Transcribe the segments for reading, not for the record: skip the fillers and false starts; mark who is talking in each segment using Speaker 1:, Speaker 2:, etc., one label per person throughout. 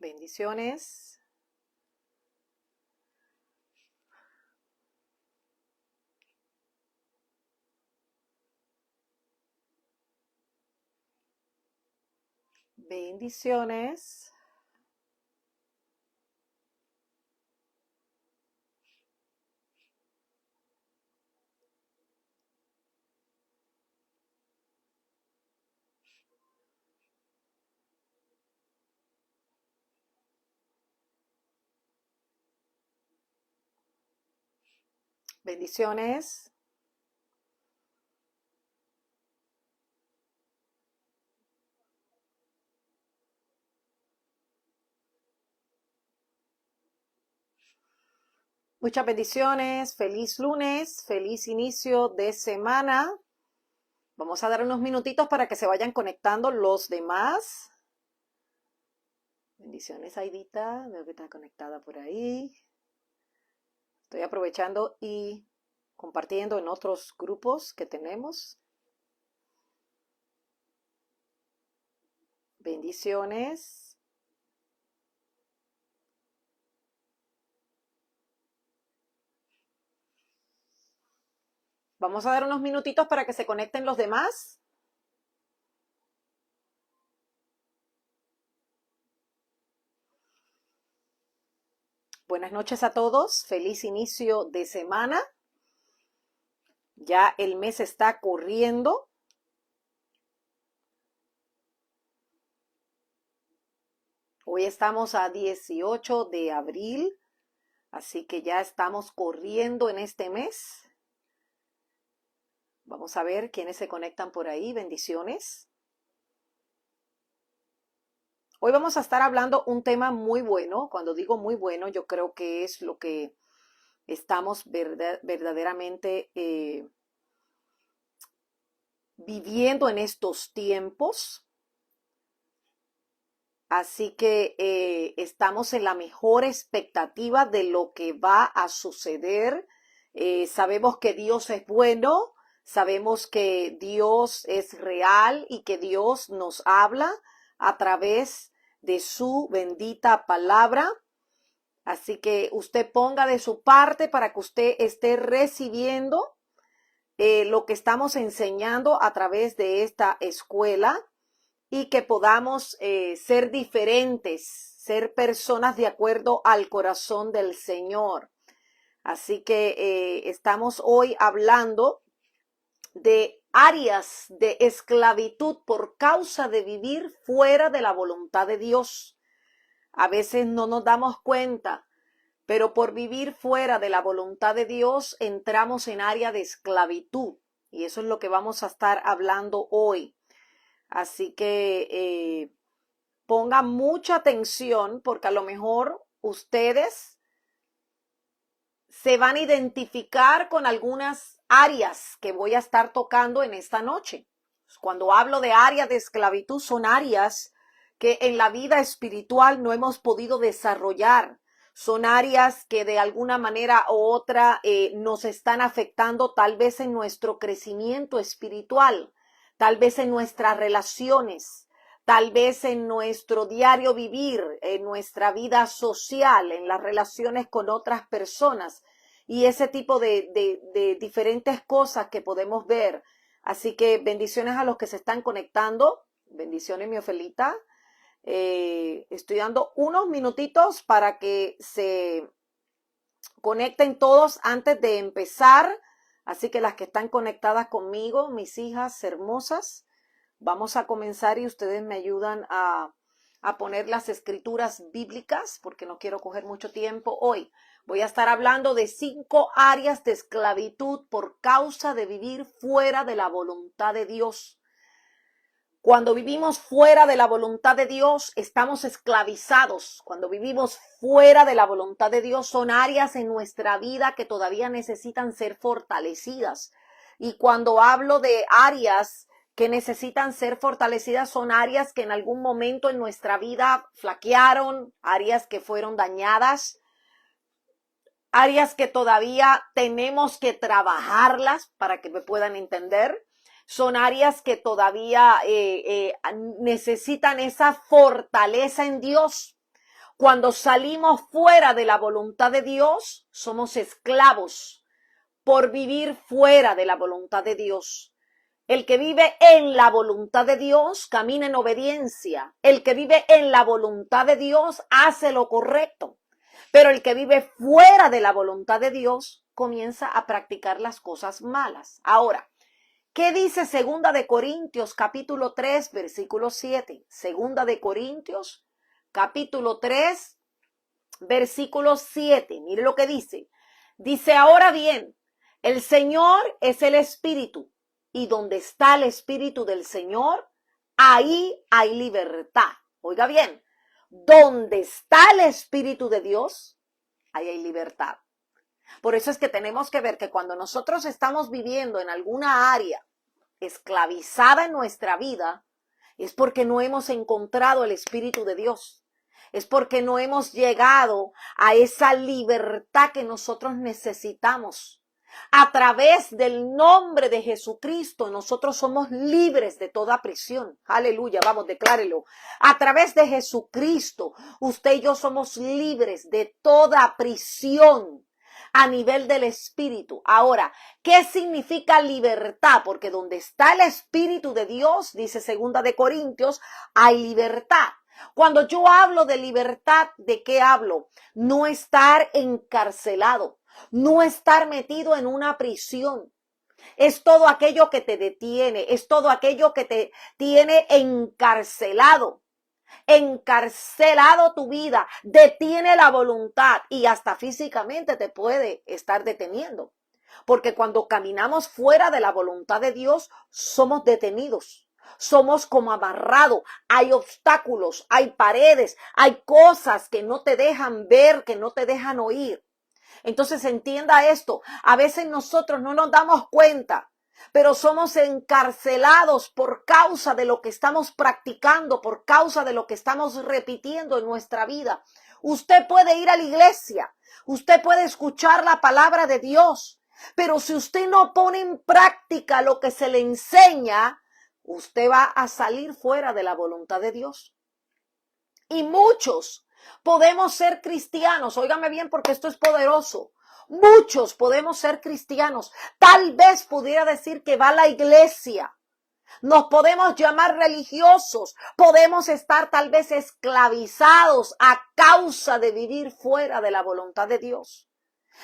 Speaker 1: Bendiciones. Bendiciones. Bendiciones. Muchas bendiciones. Feliz lunes. Feliz inicio de semana. Vamos a dar unos minutitos para que se vayan conectando los demás. Bendiciones, Aidita. Veo que está conectada por ahí. Estoy aprovechando y compartiendo en otros grupos que tenemos. Bendiciones. Vamos a dar unos minutitos para que se conecten los demás. Buenas noches a todos. Feliz inicio de semana. Ya el mes está corriendo. Hoy estamos a 18 de abril, así que ya estamos corriendo en este mes. Vamos a ver quiénes se conectan por ahí. Bendiciones. Hoy vamos a estar hablando un tema muy bueno. Cuando digo muy bueno, yo creo que es lo que estamos verdaderamente viviendo en estos tiempos. Así que estamos en la mejor expectativa de lo que va a suceder. Sabemos que Dios es bueno, sabemos que Dios es real y que Dios nos habla a través de su bendita palabra. Así que usted ponga de su parte para que usted esté recibiendo lo que estamos enseñando a través de esta escuela. Y que podamos ser diferentes, ser personas de acuerdo al corazón del Señor. Así que estamos hoy hablando de áreas de esclavitud por causa de vivir fuera de la voluntad de Dios. A veces no nos damos cuenta, pero por vivir fuera de la voluntad de Dios entramos en área de esclavitud. Y eso es lo que vamos a estar hablando hoy. Así que pongan mucha atención porque a lo mejor ustedes se van a identificar con algunas áreas que voy a estar tocando en esta noche. Cuando hablo de áreas de esclavitud, son áreas que en la vida espiritual no hemos podido desarrollar. Son áreas que de alguna manera u otra nos están afectando tal vez en nuestro crecimiento espiritual, tal vez en nuestras relaciones, tal vez en nuestro diario vivir, en nuestra vida social, en las relaciones con otras personas y ese tipo de diferentes cosas que podemos ver. Así que bendiciones a los que se están conectando. Bendiciones, mi Ofelita. Estoy dando unos minutitos para que se conecten todos antes de empezar. Así que las que están conectadas conmigo, mis hijas hermosas, vamos a comenzar y ustedes me ayudan a poner las escrituras bíblicas porque no quiero coger mucho tiempo hoy. Voy a estar hablando de 5 áreas de esclavitud por causa de vivir fuera de la voluntad de Dios. Cuando vivimos fuera de la voluntad de Dios, estamos esclavizados. Cuando vivimos fuera de la voluntad de Dios, son áreas en nuestra vida que todavía necesitan ser fortalecidas. Y cuando hablo de áreas que necesitan ser fortalecidas, son áreas que en algún momento en nuestra vida flaquearon, áreas que fueron dañadas, áreas que todavía tenemos que trabajarlas para que me puedan entender. Son áreas que todavía necesitan esa fortaleza en Dios. Cuando salimos fuera de la voluntad de Dios, somos esclavos por vivir fuera de la voluntad de Dios. El que vive en la voluntad de Dios camina en obediencia. El que vive en la voluntad de Dios hace lo correcto. Pero el que vive fuera de la voluntad de Dios comienza a practicar las cosas malas. Ahora, ¿qué dice Segunda de Corintios capítulo 3, versículo 7? Segunda de Corintios capítulo 3, versículo 7. Mire lo que dice. Dice, ahora bien, el Señor es el Espíritu, y donde está el Espíritu del Señor, ahí hay libertad. Oiga bien, donde está el Espíritu de Dios, ahí hay libertad. Por eso es que tenemos que ver que cuando nosotros estamos viviendo en alguna área esclavizada en nuestra vida, es porque no hemos encontrado el Espíritu de Dios. Es porque no hemos llegado a esa libertad que nosotros necesitamos. A través del nombre de Jesucristo, nosotros somos libres de toda prisión. Aleluya, vamos, declárelo. A través de Jesucristo, usted y yo somos libres de toda prisión a nivel del Espíritu. Ahora, ¿qué significa libertad? Porque donde está el Espíritu de Dios, dice Segunda de Corintios, hay libertad. Cuando yo hablo de libertad, ¿de qué hablo? No estar encarcelado, no estar metido en una prisión. Es todo aquello que te detiene, es todo aquello que te tiene encarcelado tu vida, detiene la voluntad y hasta físicamente te puede estar deteniendo. Porque cuando caminamos fuera de la voluntad de Dios, somos detenidos. Somos como amarrados, hay obstáculos, hay paredes, hay cosas que no te dejan ver, que no te dejan oír. Entonces entienda esto, a veces nosotros no nos damos cuenta, pero somos encarcelados por causa de lo que estamos practicando, por causa de lo que estamos repitiendo en nuestra vida. Usted puede ir a la iglesia, usted puede escuchar la palabra de Dios, pero si usted no pone en práctica lo que se le enseña, usted va a salir fuera de la voluntad de Dios. Y muchos podemos ser cristianos, óigame bien porque esto es poderoso. Muchos podemos ser cristianos. Tal vez pudiera decir que va a la iglesia. Nos podemos llamar religiosos. Podemos estar tal vez esclavizados a causa de vivir fuera de la voluntad de Dios.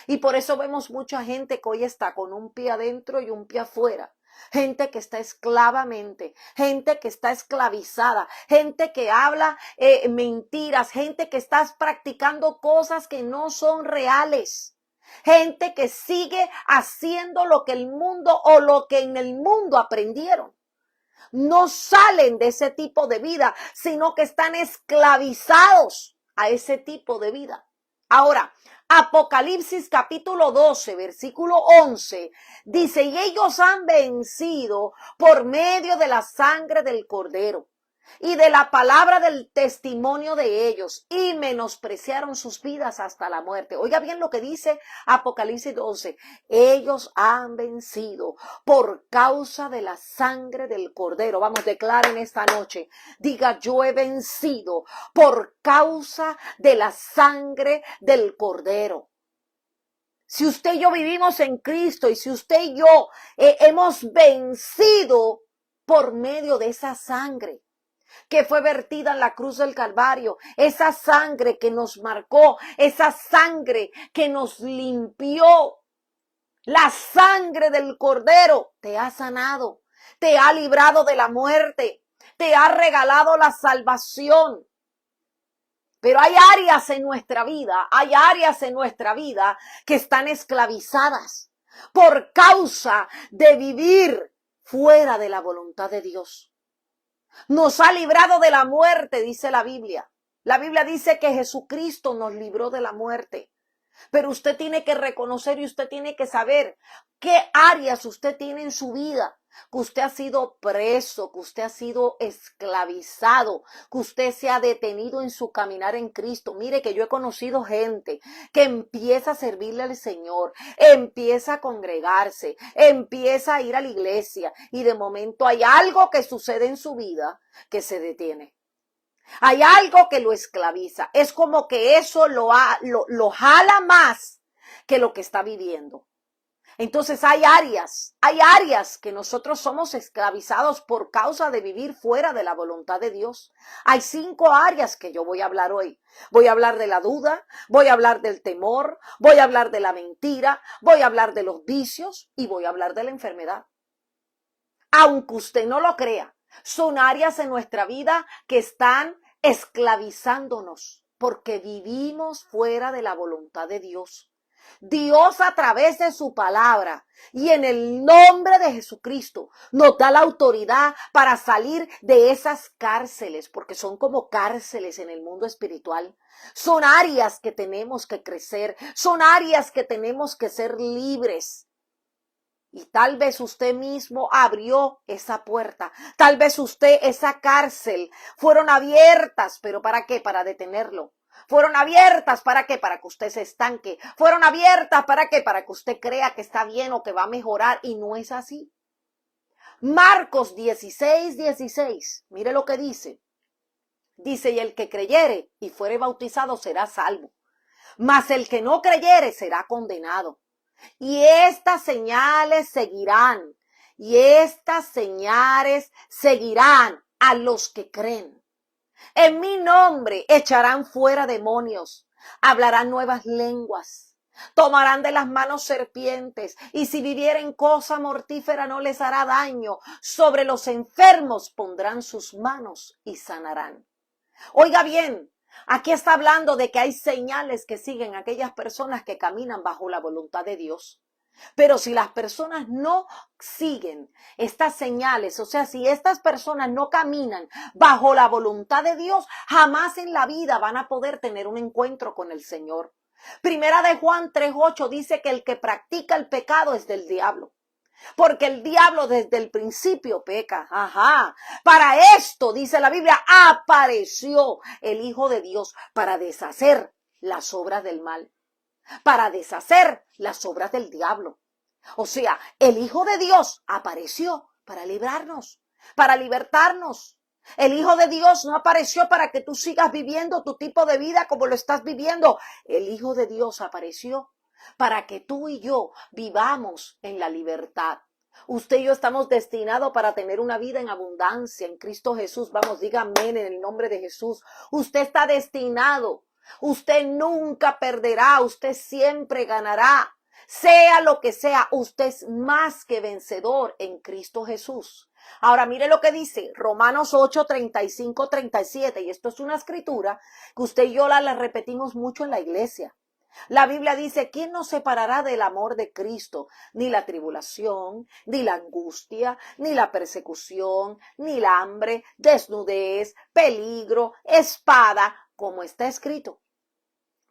Speaker 1: Y por eso vemos mucha gente que hoy está con un pie adentro y un pie afuera. Gente que está esclavamente, gente que está esclavizada, gente que habla mentiras, gente que está practicando cosas que no son reales. Gente que sigue haciendo lo que el mundo o lo que en el mundo aprendieron. No salen de ese tipo de vida, sino que están esclavizados a ese tipo de vida. Ahora, Apocalipsis capítulo 12, versículo 11, dice, y ellos han vencido por medio de la sangre del Cordero y de la palabra del testimonio de ellos, y menospreciaron sus vidas hasta la muerte. Oiga bien lo que dice Apocalipsis 12. Ellos han vencido por causa de la sangre del Cordero. Vamos, declaren esta noche. Diga, yo he vencido por causa de la sangre del Cordero. Si usted y yo vivimos en Cristo y si usted y yo hemos vencido por medio de esa sangre que fue vertida en la cruz del Calvario, esa sangre que nos marcó, esa sangre que nos limpió, la sangre del Cordero te ha sanado, te ha librado de la muerte, te ha regalado la salvación. Pero hay áreas en nuestra vida, que están esclavizadas por causa de vivir fuera de la voluntad de Dios. Nos ha librado de la muerte, dice la Biblia. La Biblia dice que Jesucristo nos libró de la muerte. Pero usted tiene que reconocer y usted tiene que saber qué áreas usted tiene en su vida, que usted ha sido preso, que usted ha sido esclavizado, que usted se ha detenido en su caminar en Cristo. Mire que yo he conocido gente que empieza a servirle al Señor, empieza a congregarse, empieza a ir a la iglesia y de momento hay algo que sucede en su vida que se detiene. Hay algo que lo esclaviza. Es como que eso lo jala más que lo que está viviendo. Entonces hay áreas que nosotros somos esclavizados por causa de vivir fuera de la voluntad de Dios. Hay 5 áreas que yo voy a hablar hoy. Voy a hablar de la duda, voy a hablar del temor, voy a hablar de la mentira, voy a hablar de los vicios y voy a hablar de la enfermedad. Aunque usted no lo crea, son áreas en nuestra vida que están esclavizándonos porque vivimos fuera de la voluntad de Dios. Dios a través de su palabra y en el nombre de Jesucristo nos da la autoridad para salir de esas cárceles, porque son como cárceles en el mundo espiritual. Son áreas que tenemos que crecer, son áreas que tenemos que ser libres. Y tal vez usted mismo abrió esa puerta. Tal vez usted, esa cárcel, fueron abiertas, pero ¿para qué? Para detenerlo. Fueron abiertas, ¿para qué? Para que usted se estanque. Fueron abiertas, ¿para qué? Para que usted crea que está bien o que va a mejorar, y no es así. Marcos 16:16, mire lo que dice. Dice, y el que creyere y fuere bautizado será salvo, mas el que no creyere será condenado. Y estas señales seguirán, a los que creen. En mi nombre echarán fuera demonios, hablarán nuevas lenguas, tomarán de las manos serpientes, y si vivieren cosa mortífera no les hará daño. Sobre los enfermos pondrán sus manos y sanarán. Oiga bien, aquí está hablando de que hay señales que siguen a aquellas personas que caminan bajo la voluntad de Dios. Pero si las personas no siguen estas señales, o sea, si estas personas no caminan bajo la voluntad de Dios, jamás en la vida van a poder tener un encuentro con el Señor. Primera de Juan 3:8 dice que el que practica el pecado es del diablo. Porque el diablo desde el principio peca. Ajá. Para esto, dice la Biblia, apareció el Hijo de Dios para deshacer las obras del mal, para deshacer las obras del diablo. O sea, el Hijo de Dios apareció para librarnos, para libertarnos. El Hijo de Dios no apareció para que tú sigas viviendo tu tipo de vida como lo estás viviendo. El Hijo de Dios apareció para que tú y yo vivamos en la libertad. Usted y yo estamos destinados para tener una vida en abundancia en Cristo Jesús. Vamos, diga amén en el nombre de Jesús. Usted está destinado. Usted nunca perderá. Usted siempre ganará. Sea lo que sea, usted es más que vencedor en Cristo Jesús. Ahora mire lo que dice Romanos 8:35-37, y esto es una escritura que usted y yo la repetimos mucho en la iglesia. La Biblia dice, ¿quién nos separará del amor de Cristo? Ni la tribulación, ni la angustia, ni la persecución, ni la hambre, desnudez, peligro, espada, como está escrito.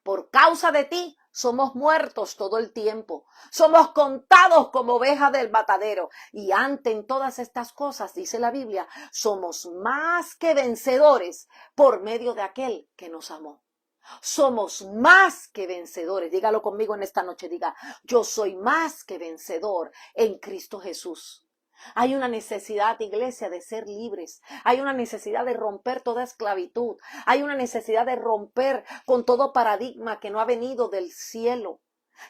Speaker 1: Por causa de ti somos muertos todo el tiempo, somos contados como ovejas del matadero, y ante todas estas cosas, dice la Biblia, somos más que vencedores por medio de aquel que nos amó. Somos más que vencedores. Dígalo conmigo en esta noche. Diga, yo soy más que vencedor en Cristo Jesús. Hay una necesidad, iglesia, de ser libres. Hay una necesidad de romper toda esclavitud. Hay una necesidad de romper con todo paradigma que no ha venido del cielo.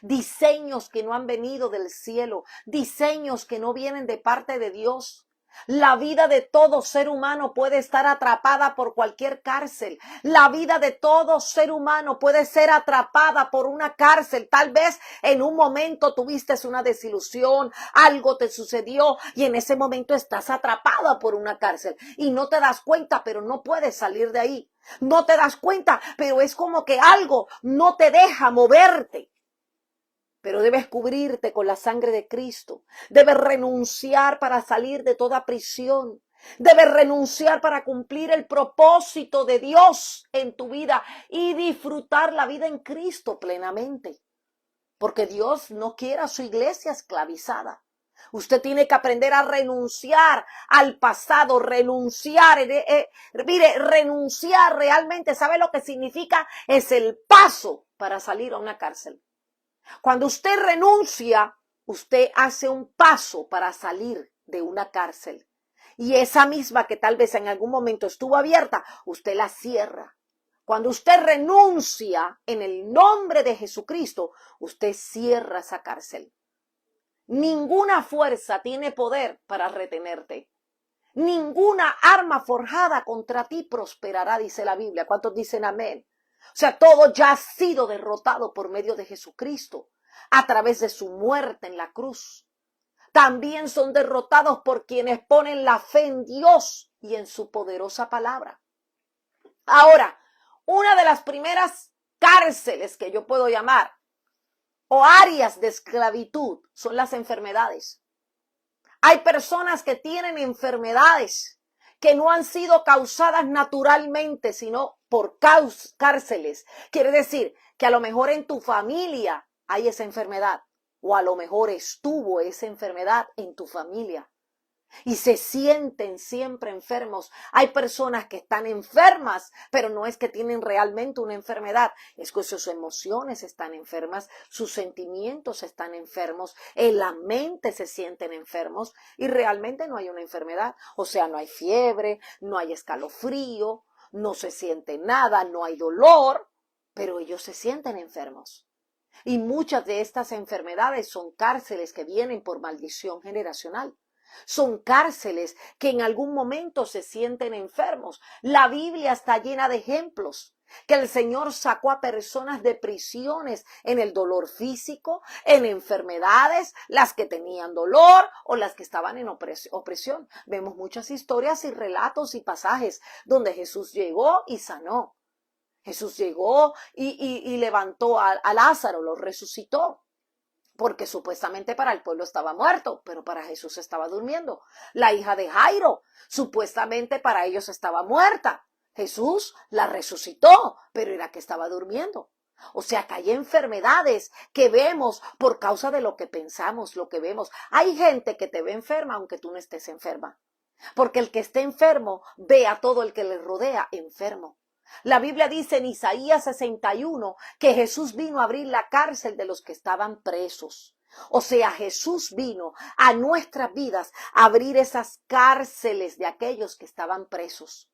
Speaker 1: Diseños que no han venido del cielo. Diseños que no vienen de parte de Dios. La vida de todo ser humano puede estar atrapada por cualquier cárcel. La vida de todo ser humano puede ser atrapada por una cárcel. Tal vez en un momento tuviste una desilusión, algo te sucedió y en ese momento estás atrapada por una cárcel y no te das cuenta, pero no puedes salir de ahí. No te das cuenta, pero es como que algo no te deja moverte. Pero debes cubrirte con la sangre de Cristo. Debes renunciar para salir de toda prisión. Debes renunciar para cumplir el propósito de Dios en tu vida y disfrutar la vida en Cristo plenamente. Porque Dios no quiere a su iglesia esclavizada. Usted tiene que aprender a renunciar al pasado, renunciar. Mire, renunciar realmente, ¿sabe lo que significa? Es el paso para salir a una cárcel. Cuando usted renuncia, usted hace un paso para salir de una cárcel. Y esa misma que tal vez en algún momento estuvo abierta, usted la cierra. Cuando usted renuncia en el nombre de Jesucristo, usted cierra esa cárcel. Ninguna fuerza tiene poder para retenerte. Ninguna arma forjada contra ti prosperará, dice la Biblia. ¿Cuántos dicen amén? O sea, todo ya ha sido derrotado por medio de Jesucristo, a través de su muerte en la cruz. También son derrotados por quienes ponen la fe en Dios y en su poderosa palabra. Ahora, una de las primeras cárceles que yo puedo llamar o áreas de esclavitud son las enfermedades. Hay personas que tienen enfermedades que no han sido causadas naturalmente, sino por cárceles. Quiere decir que a lo mejor en tu familia hay esa enfermedad, o a lo mejor estuvo esa enfermedad en tu familia y se sienten siempre enfermos. Hay personas que están enfermas, pero no es que tienen realmente una enfermedad, es que sus emociones están enfermas, sus sentimientos están enfermos, en la mente se sienten enfermos y realmente no hay una enfermedad. O sea, no hay fiebre, no hay escalofrío, no se siente nada, no hay dolor, pero ellos se sienten enfermos. Y muchas de estas enfermedades son cárceles que vienen por maldición generacional. Son cárceles que en algún momento se sienten enfermos. La Biblia está llena de ejemplos que el Señor sacó a personas de prisiones en el dolor físico, en enfermedades, las que tenían dolor o las que estaban en opresión. Vemos muchas historias y relatos y pasajes donde Jesús llegó y sanó. Jesús llegó y levantó a Lázaro, lo resucitó, porque supuestamente para el pueblo estaba muerto, pero para Jesús estaba durmiendo. La hija de Jairo, supuestamente para ellos estaba muerta. Jesús la resucitó, pero era que estaba durmiendo. O sea que hay enfermedades que vemos por causa de lo que pensamos, lo que vemos. Hay gente que te ve enferma aunque tú no estés enferma, porque el que esté enfermo ve a todo el que le rodea enfermo. La Biblia dice en Isaías 61 que Jesús vino a abrir la cárcel de los que estaban presos. O sea, Jesús vino a nuestras vidas a abrir esas cárceles de aquellos que estaban presos.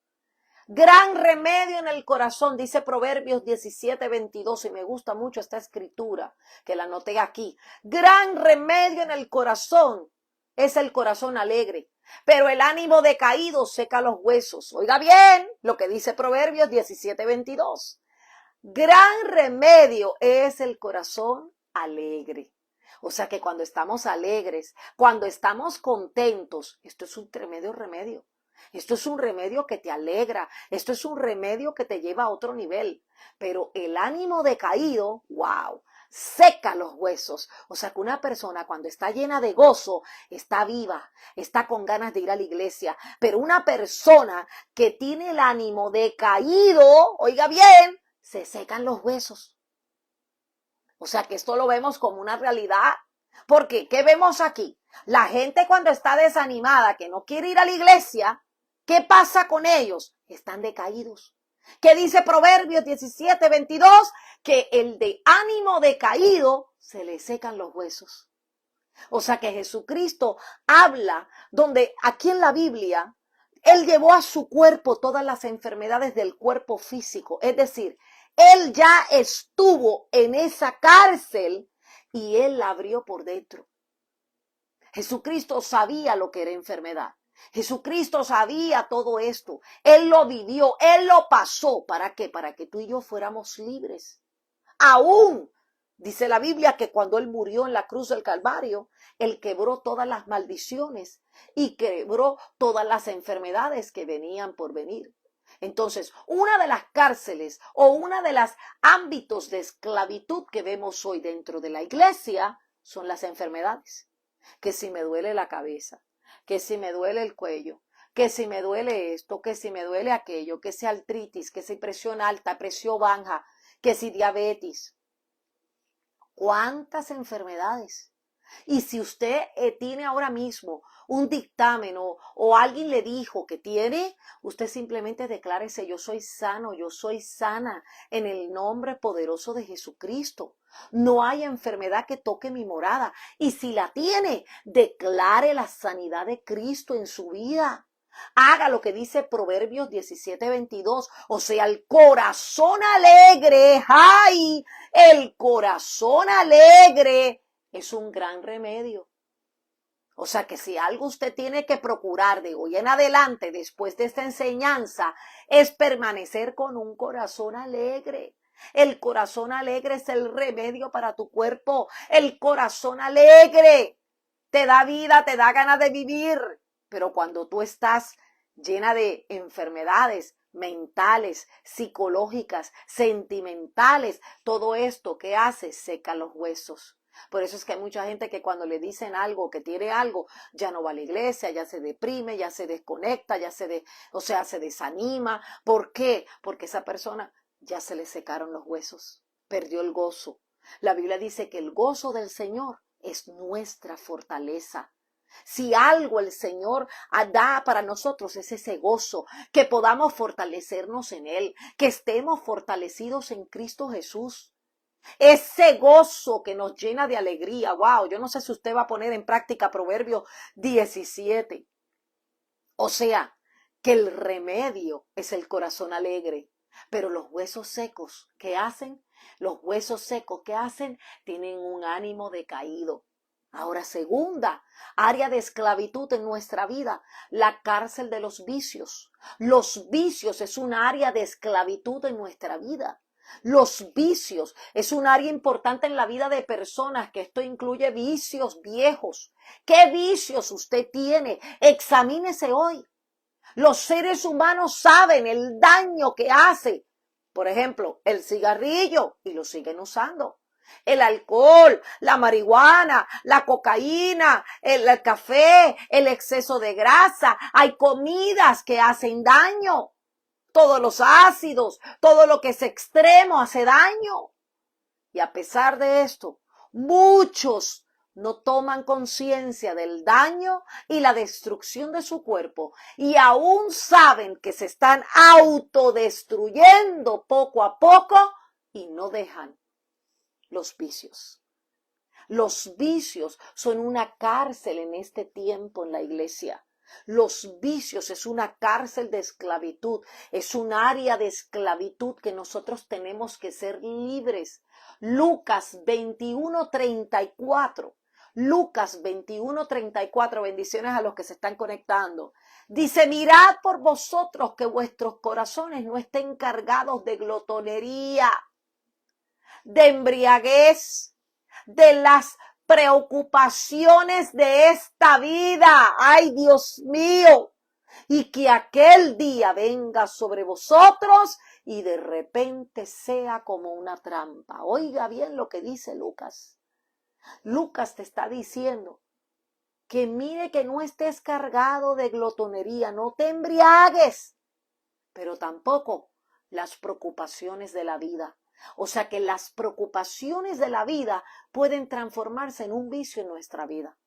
Speaker 1: Gran remedio en el corazón, dice Proverbios 17:22, y me gusta mucho esta escritura que la anoté aquí. Gran remedio en el corazón es el corazón alegre, pero el ánimo decaído seca los huesos. Oiga bien lo que dice Proverbios 17:22. Gran remedio es el corazón alegre. O sea que cuando estamos alegres, cuando estamos contentos, esto es un tremendo remedio. Esto es un remedio que te alegra, esto es un remedio que te lleva a otro nivel. Pero el ánimo decaído, wow, seca los huesos. O sea que una persona cuando está llena de gozo, está viva, está con ganas de ir a la iglesia. Pero una persona que tiene el ánimo decaído, oiga bien, se secan los huesos. O sea que esto lo vemos como una realidad. Porque, ¿qué vemos aquí? La gente cuando está desanimada, que no quiere ir a la iglesia, ¿qué pasa con ellos? Están decaídos. ¿Qué dice Proverbios 17:22? Que el de ánimo decaído se le secan los huesos. O sea que Jesucristo habla donde aquí en la Biblia, Él llevó a su cuerpo todas las enfermedades del cuerpo físico. Es decir, Él ya estuvo en esa cárcel y Él la abrió por dentro. Jesucristo sabía lo que era enfermedad. Jesucristo sabía todo esto. Él lo vivió, Él lo pasó. ¿Para qué? Para que tú y yo fuéramos libres. Aún dice la Biblia que cuando Él murió en la cruz del Calvario, Él quebró todas las maldiciones y quebró todas las enfermedades que venían por venir. Entonces, una de las cárceles o una de los ámbitos de esclavitud que vemos hoy dentro de la iglesia son las enfermedades. Que si me duele la cabeza, que si me duele el cuello, que si me duele esto, que si me duele aquello, que si artritis, que si presión alta, presión baja, que si diabetes. ¿Cuántas enfermedades? Y si usted tiene ahora mismo un dictamen o alguien le dijo que tiene, usted simplemente declárese: yo soy sano, yo soy sana en el nombre poderoso de Jesucristo. No hay enfermedad que toque mi morada. Y si la tiene, declare la sanidad de Cristo en su vida. Haga lo que dice Proverbios 17:22, o sea, el corazón alegre, ¡ay! El corazón alegre es un gran remedio. O sea que si algo usted tiene que procurar de hoy en adelante, después de esta enseñanza, es permanecer con un corazón alegre. El corazón alegre es el remedio para tu cuerpo. El corazón alegre te da vida, te da ganas de vivir. Pero cuando tú estás llena de enfermedades mentales, psicológicas, sentimentales, todo esto, ¿qué hace? Seca los huesos. Por eso es que hay mucha gente que cuando le dicen algo, que tiene algo, ya no va a la iglesia, ya se deprime, ya se desconecta, se desanima. ¿Por qué? Porque esa persona ya se le secaron los huesos, perdió el gozo. La Biblia dice que el gozo del Señor es nuestra fortaleza. Si algo el Señor da para nosotros es ese gozo, que podamos fortalecernos en Él, que estemos fortalecidos en Cristo Jesús. Ese gozo que nos llena de alegría. Wow, yo no sé si usted va a poner en práctica Proverbios 17. O sea, que el remedio es el corazón alegre. Pero los huesos secos, ¿qué hacen? Los huesos secos, ¿qué hacen? Tienen un ánimo decaído. Ahora, segunda área de esclavitud en nuestra vida, la cárcel de los vicios. Los vicios es un área de esclavitud en nuestra vida. Los vicios es un área importante en la vida de personas, que esto incluye vicios viejos. ¿Qué vicios usted tiene? Examínese hoy. Los seres humanos saben el daño que hace. Por ejemplo, el cigarrillo, y lo siguen usando. El alcohol, la marihuana, la cocaína, el café, el exceso de grasa. Hay comidas que hacen daño. Todos los ácidos, todo lo que es extremo hace daño. Y a pesar de esto, muchos no toman conciencia del daño y la destrucción de su cuerpo, y aún saben que se están autodestruyendo poco a poco y no dejan los vicios. Los vicios son una cárcel en este tiempo en la iglesia. Los vicios es una cárcel de esclavitud, es un área de esclavitud que nosotros tenemos que ser libres. Lucas 21:34. Lucas 21:34, bendiciones a los que se están conectando. Dice: mirad por vosotros que vuestros corazones no estén cargados de glotonería, de embriaguez, de las preocupaciones de esta vida. ¡Ay, Dios mío! Y que aquel día venga sobre vosotros y de repente sea como una trampa. Oiga bien lo que dice Lucas. Lucas te está diciendo que mire que no estés cargado de glotonería, no te embriagues, pero tampoco las preocupaciones de la vida. O sea que las preocupaciones de la vida pueden transformarse en un vicio en nuestra vida.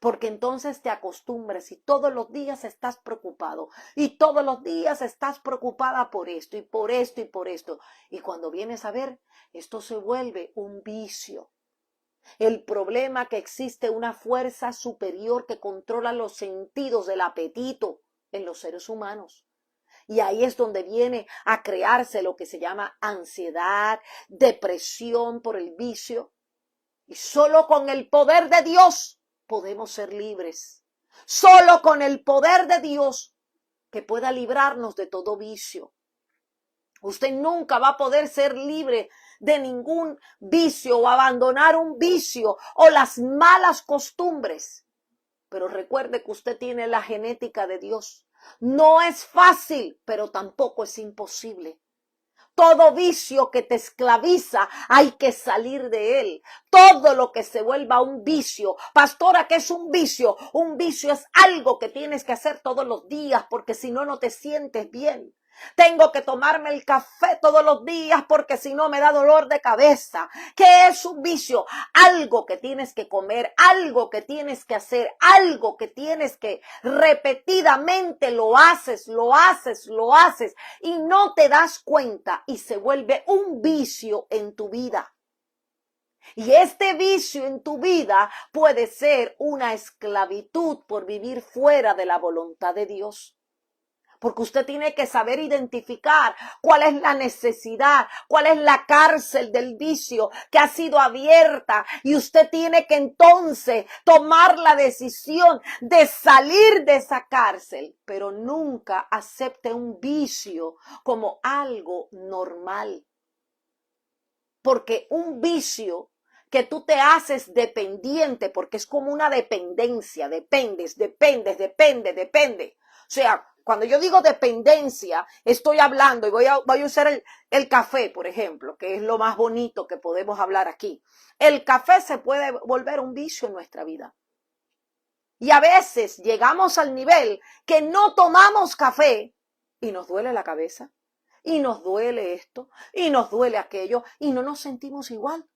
Speaker 1: Porque entonces te acostumbres y todos los días estás preocupado y todos los días estás preocupada por esto y por esto y por esto. Y cuando vienes a ver, esto se vuelve un vicio. El problema es que existe una fuerza superior que controla los sentidos del apetito en los seres humanos. Y ahí es donde viene a crearse lo que se llama ansiedad, depresión por el vicio. Y solo con el poder de Dios podemos ser libres. Solo con el poder de Dios que pueda librarnos de todo vicio. Usted nunca va a poder ser libre de ningún vicio o abandonar un vicio o las malas costumbres. Pero recuerde que usted tiene la genética de Dios. No es fácil, pero tampoco es imposible. Todo vicio que te esclaviza, hay que salir de él. Todo lo que se vuelva un vicio. Pastora, ¿qué es un vicio? Un vicio es algo que tienes que hacer todos los días, porque si no, no te sientes bien. Tengo que tomarme el café todos los días porque si no me da dolor de cabeza. ¿Qué es un vicio? Algo que tienes que comer, algo que tienes que hacer, algo que tienes que repetidamente lo haces y no te das cuenta y se vuelve un vicio en tu vida. Y este vicio en tu vida puede ser una esclavitud por vivir fuera de la voluntad de Dios. Porque usted tiene que saber identificar cuál es la necesidad, cuál es la cárcel del vicio que ha sido abierta. Y usted tiene que entonces tomar la decisión de salir de esa cárcel. Pero nunca acepte un vicio como algo normal. Porque un vicio que tú te haces dependiente, porque es como una dependencia, depende. O sea, cuando yo digo dependencia, estoy hablando, y voy a usar el café, por ejemplo, que es lo más bonito que podemos hablar aquí. El café se puede volver un vicio en nuestra vida. Y a veces llegamos al nivel que no tomamos café y nos duele la cabeza, y nos duele esto, y nos duele aquello, y no nos sentimos igual.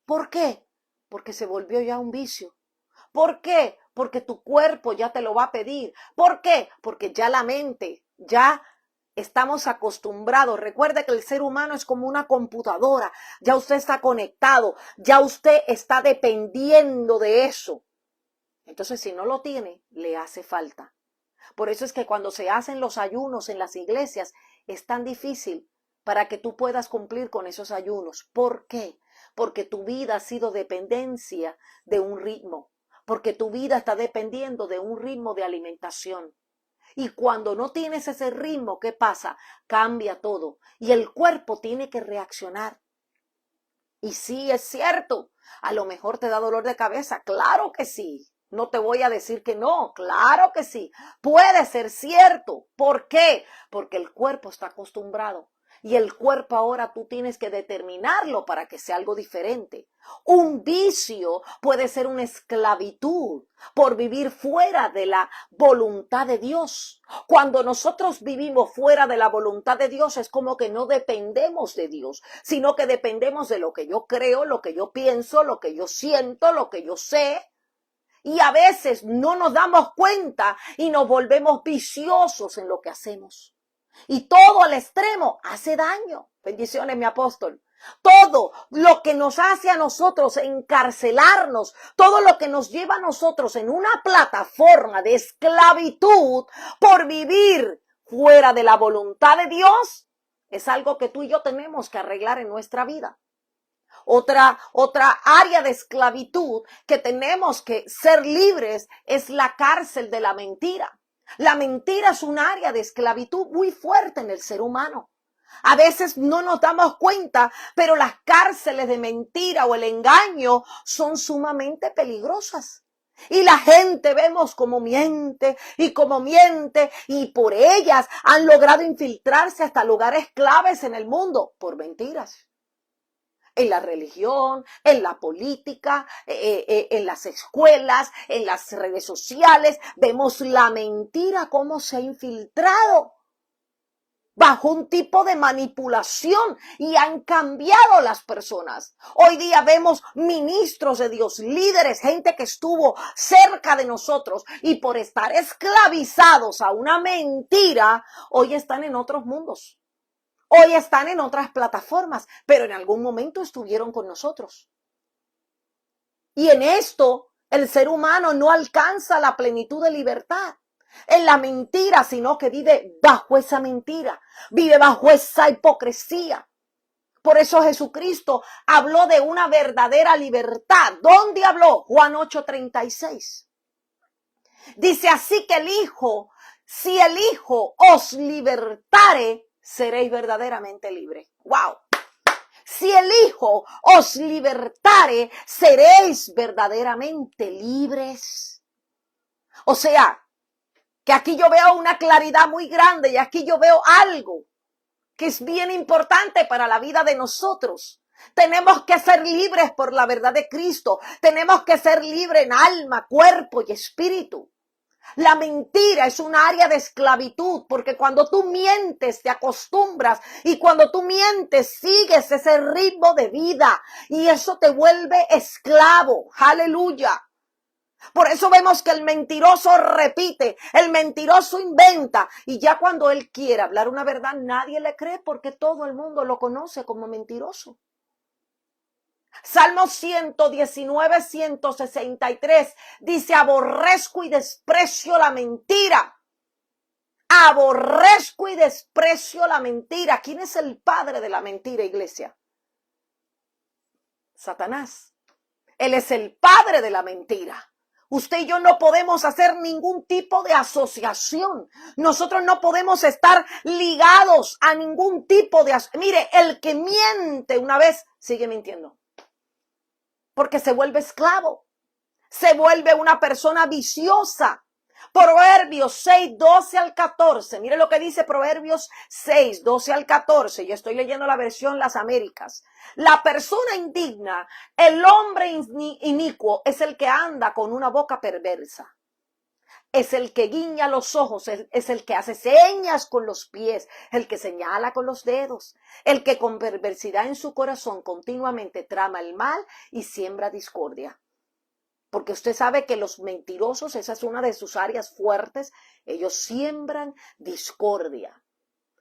Speaker 1: ¿Por qué? Porque se volvió ya un vicio. ¿Por qué? Porque tu cuerpo ya te lo va a pedir. ¿Por qué? Porque ya la mente, ya estamos acostumbrados. Recuerde que el ser humano es como una computadora. Ya usted está conectado, ya usted está dependiendo de eso. Entonces, si no lo tiene, le hace falta. Por eso es que cuando se hacen los ayunos en las iglesias, es tan difícil para que tú puedas cumplir con esos ayunos. ¿Por qué? Porque tu vida ha sido dependencia de un ritmo. Porque tu vida está dependiendo de un ritmo de alimentación. Y cuando no tienes ese ritmo, ¿qué pasa? Cambia todo. Y el cuerpo tiene que reaccionar. Y sí, es cierto, a lo mejor te da dolor de cabeza. Claro que sí. No te voy a decir que no. Claro que sí. Puede ser cierto. ¿Por qué? Porque el cuerpo está acostumbrado. Y el cuerpo ahora tú tienes que determinarlo para que sea algo diferente. Un vicio puede ser una esclavitud por vivir fuera de la voluntad de Dios. Cuando nosotros vivimos fuera de la voluntad de Dios es como que no dependemos de Dios, sino que dependemos de lo que yo creo, lo que yo pienso, lo que yo siento, lo que yo sé. Y a veces no nos damos cuenta y nos volvemos viciosos en lo que hacemos. Y todo al extremo hace daño. Bendiciones, mi apóstol. Todo lo que nos hace a nosotros encarcelarnos, todo lo que nos lleva a nosotros en una plataforma de esclavitud por vivir fuera de la voluntad de Dios, es algo que tú y yo tenemos que arreglar en nuestra vida. Otra área de esclavitud que tenemos que ser libres es la cárcel de la mentira. La mentira es un área de esclavitud muy fuerte en el ser humano. A veces no nos damos cuenta, pero las cárceles de mentira o el engaño son sumamente peligrosas. Y la gente vemos cómo miente y por ellas han logrado infiltrarse hasta lugares claves en el mundo por mentiras. En la religión, en la política, en las escuelas, en las redes sociales, vemos la mentira cómo se ha infiltrado bajo un tipo de manipulación y han cambiado las personas. Hoy día vemos ministros de Dios, líderes, gente que estuvo cerca de nosotros y por estar esclavizados a una mentira, hoy están en otros mundos. Hoy están en otras plataformas, pero en algún momento estuvieron con nosotros. Y en esto, el ser humano no alcanza la plenitud de libertad en la mentira, sino que vive bajo esa mentira, vive bajo esa hipocresía. Por eso Jesucristo habló de una verdadera libertad. ¿Dónde habló? Juan 8:36. Dice así que si el Hijo os libertare, seréis verdaderamente libres. ¡Wow! Si el Hijo os libertare, seréis verdaderamente libres. O sea, que aquí yo veo una claridad muy grande y aquí yo veo algo que es bien importante para la vida de nosotros. Tenemos que ser libres por la verdad de Cristo. Tenemos que ser libres en alma, cuerpo y espíritu. La mentira es un área de esclavitud, porque cuando tú mientes te acostumbras y cuando tú mientes sigues ese ritmo de vida y eso te vuelve esclavo. Aleluya. Por eso vemos que el mentiroso repite, el mentiroso inventa y ya cuando él quiere hablar una verdad nadie le cree porque todo el mundo lo conoce como mentiroso. Salmo 119, 163 dice: aborrezco y desprecio la mentira. Aborrezco y desprecio la mentira. ¿Quién es el padre de la mentira, iglesia? Satanás. Él es el padre de la mentira. Usted y yo no podemos hacer ningún tipo de asociación. Nosotros no podemos estar ligados a ningún tipo de... Mire, el que miente una vez sigue mintiendo. Porque se vuelve esclavo. Se vuelve una persona viciosa. Proverbios 6, 12 al 14. Mire lo que dice Proverbios 6, 12 al 14. Yo estoy leyendo la versión Las Américas. La persona indigna, el hombre inicuo, es el que anda con una boca perversa. Es el que guiña los ojos, es el que hace señas con los pies, el que señala con los dedos, el que con perversidad en su corazón continuamente trama el mal y siembra discordia. Porque usted sabe que los mentirosos, esa es una de sus áreas fuertes, ellos siembran discordia.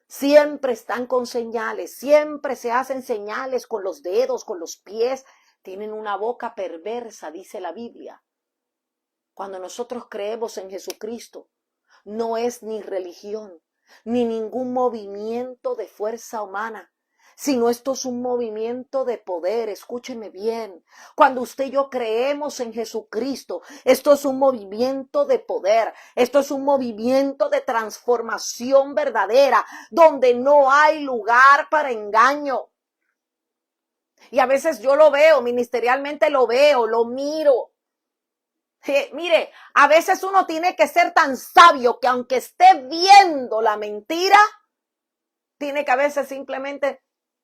Speaker 1: Siempre están con señales, siempre se hacen señales con los dedos, con los pies. Tienen una boca perversa, dice la Biblia. Cuando nosotros creemos en Jesucristo, no es ni religión, ni ningún movimiento de fuerza humana, sino esto es un movimiento de poder. Escúcheme bien. Cuando usted y yo creemos en Jesucristo, esto es un movimiento de poder. Esto es un movimiento de transformación verdadera, donde no hay lugar para engaño. Y a veces yo lo veo, ministerialmente lo veo, lo miro. Mire, a veces uno tiene que ser tan sabio que aunque esté viendo la mentira, tiene que a veces simplemente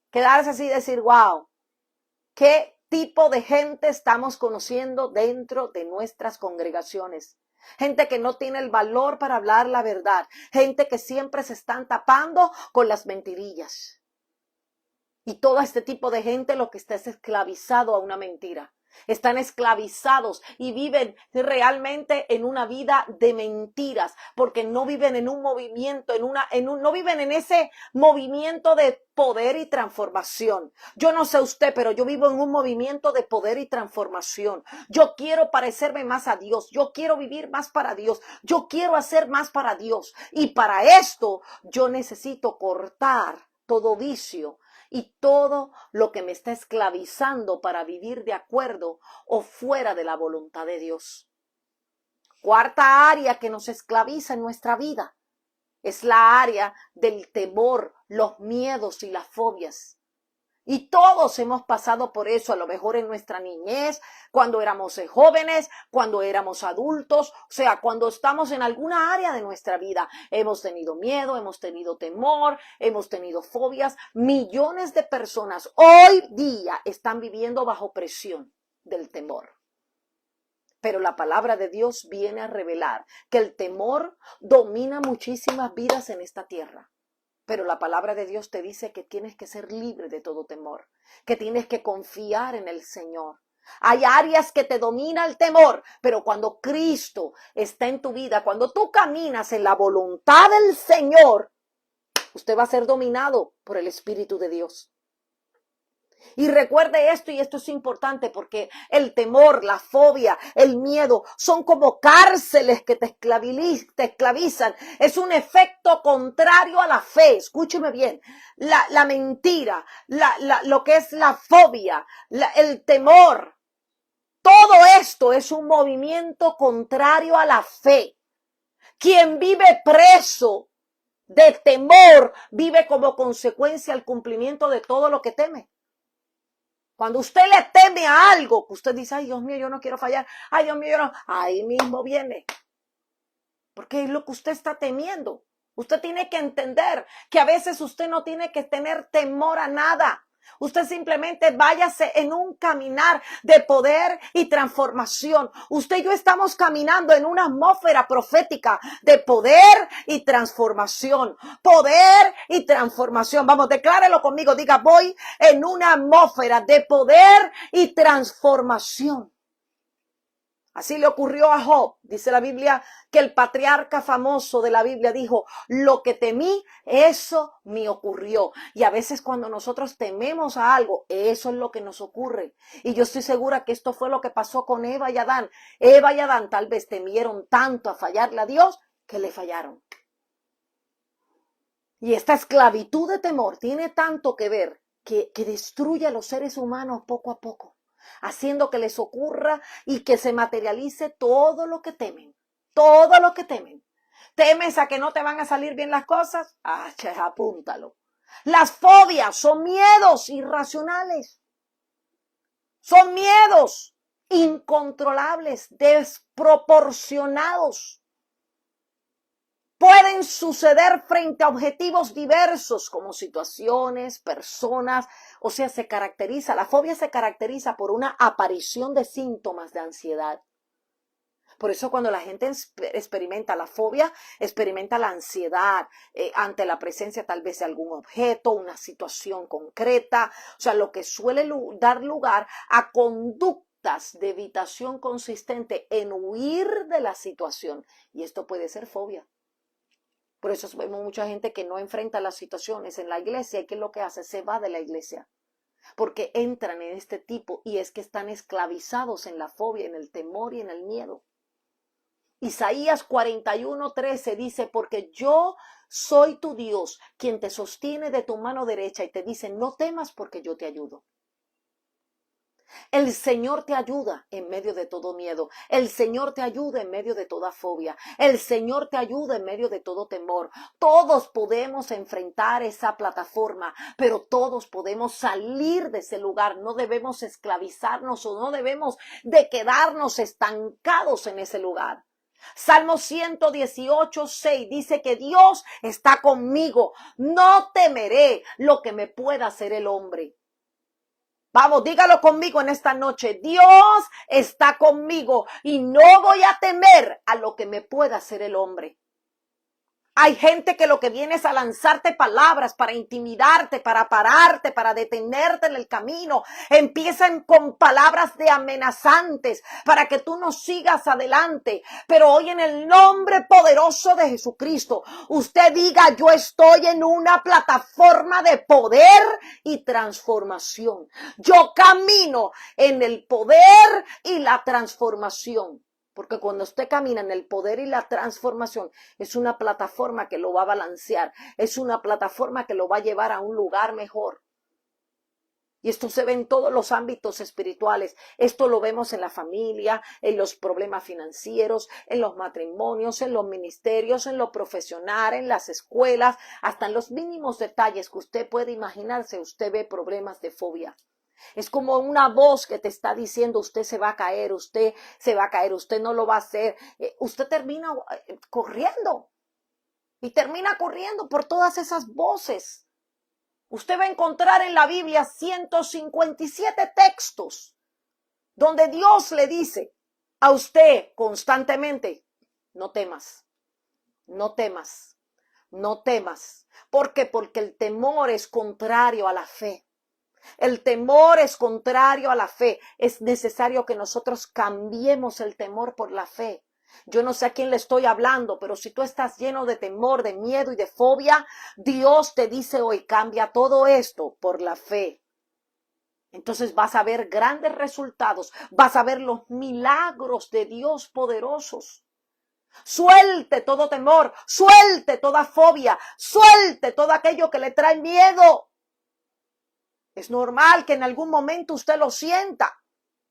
Speaker 1: quedarse así y decir: wow, ¿qué tipo de gente estamos conociendo dentro de nuestras congregaciones? Gente que no tiene el valor para hablar la verdad. Gente que siempre se están tapando con las mentirillas. Y todo este tipo de gente lo que está es esclavizado a una mentira. Están esclavizados y viven realmente en una vida de mentiras, porque no viven en un movimiento, no viven en ese movimiento de poder y transformación. Yo no sé usted, pero yo vivo en un movimiento de poder y transformación. Yo quiero parecerme más a Dios. Yo quiero vivir más para Dios. Yo quiero hacer más para Dios. Y para esto yo necesito cortar todo vicio y todo lo que me está esclavizando para vivir de acuerdo o fuera de la voluntad de Dios. Cuarta área que nos esclaviza en nuestra vida es la área del temor, los miedos y las fobias. Y todos hemos pasado por eso, a lo mejor en nuestra niñez, cuando éramos jóvenes, cuando éramos adultos, o sea, cuando estamos en alguna área de nuestra vida. Hemos tenido miedo, hemos tenido temor, hemos tenido fobias. Millones de personas hoy día están viviendo bajo presión del temor. Pero la palabra de Dios viene a revelar que el temor domina muchísimas vidas en esta tierra. Pero la palabra de Dios te dice que tienes que ser libre de todo temor, que tienes que confiar en el Señor. Hay áreas que te domina el temor, pero cuando Cristo está en tu vida, cuando tú caminas en la voluntad del Señor, usted va a ser dominado por el Espíritu de Dios. Y recuerde esto, y esto es importante porque el temor, la fobia, el miedo son como cárceles que te esclavizan. Es un efecto contrario a la fe. Escúcheme bien. La mentira, lo que es la fobia, el temor. Todo esto es un movimiento contrario a la fe. Quien vive preso de temor vive como consecuencia el cumplimiento de todo lo que teme. Cuando usted le teme a algo, que usted dice: ay, Dios mío, yo no quiero fallar. Ay, Dios mío, yo no. Ahí mismo viene. Porque es lo que usted está temiendo. Usted tiene que entender que a veces usted no tiene que tener temor a nada. Usted simplemente váyase en un caminar de poder y transformación. Usted y yo estamos caminando en una atmósfera profética de poder y transformación. Poder y transformación. Vamos, declárelo conmigo. Diga, voy en una atmósfera de poder y transformación. Así le ocurrió a Job. Dice la Biblia que el patriarca famoso de la Biblia dijo, lo que temí, eso me ocurrió. Y a veces cuando nosotros tememos a algo, eso es lo que nos ocurre. Y yo estoy segura que esto fue lo que pasó con Eva y Adán. Eva y Adán tal vez temieron tanto a fallarle a Dios que le fallaron. Y esta esclavitud de temor tiene tanto que ver que destruye a los seres humanos poco a poco, haciendo que les ocurra y que se materialice todo lo que temen, todo lo que temen. ¿Temes a que no te van a salir bien las cosas? Apúntalo. Las fobias son miedos irracionales, son miedos incontrolables, desproporcionados. Pueden suceder frente a objetivos diversos como situaciones, personas, o sea, la fobia se caracteriza por una aparición de síntomas de ansiedad. Por eso cuando la gente experimenta la fobia, experimenta la ansiedad ante la presencia tal vez de algún objeto, una situación concreta, o sea, lo que suele dar lugar a conductas de evitación consistente en huir de la situación. Y esto puede ser fobia. Por eso vemos mucha gente que no enfrenta las situaciones en la iglesia y que lo que hace se va de la iglesia. Porque entran en este tipo y es que están esclavizados en la fobia, en el temor y en el miedo. Isaías 41:13 dice, porque yo soy tu Dios, quien te sostiene de tu mano derecha y te dice, no temas porque yo te ayudo. El Señor te ayuda en medio de todo miedo. El Señor te ayuda en medio de toda fobia. El Señor te ayuda en medio de todo temor. Todos podemos enfrentar esa plataforma, pero todos podemos salir de ese lugar. No debemos esclavizarnos o no debemos de quedarnos estancados en ese lugar. Salmo 118:6 dice que Dios está conmigo. No temeré lo que me pueda hacer el hombre. Vamos, dígalo conmigo en esta noche. Dios está conmigo y no voy a temer a lo que me pueda hacer el hombre. Hay gente que lo que viene es a lanzarte palabras para intimidarte, para pararte, para detenerte en el camino. Empiezan con palabras de amenazantes para que tú no sigas adelante. Pero hoy en el nombre poderoso de Jesucristo, usted diga, yo estoy en una plataforma de poder y transformación. Yo camino en el poder y la transformación. Porque cuando usted camina en el poder y la transformación, es una plataforma que lo va a balancear, es una plataforma que lo va a llevar a un lugar mejor. Y esto se ve en todos los ámbitos espirituales. Esto lo vemos en la familia, en los problemas financieros, en los matrimonios, en los ministerios, en lo profesional, en las escuelas, hasta en los mínimos detalles que usted puede imaginarse, usted ve problemas de fobia. Es como una voz que te está diciendo, usted se va a caer, usted se va a caer, usted no lo va a hacer. Usted termina corriendo y termina corriendo por todas esas voces. Usted va a encontrar en la Biblia 157 textos donde Dios le dice a usted constantemente, no temas, no temas, no temas. ¿Por qué? Porque el temor es contrario a la fe. El temor es contrario a la fe. Es necesario que nosotros cambiemos el temor por la fe. Yo no sé a quién le estoy hablando, pero si tú estás lleno de temor, de miedo y de fobia, Dios te dice hoy, cambia todo esto por la fe. Entonces vas a ver grandes resultados, vas a ver los milagros de Dios poderosos. Suelte todo temor, suelte toda fobia, suelte todo aquello que le trae miedo. Es normal que en algún momento usted lo sienta,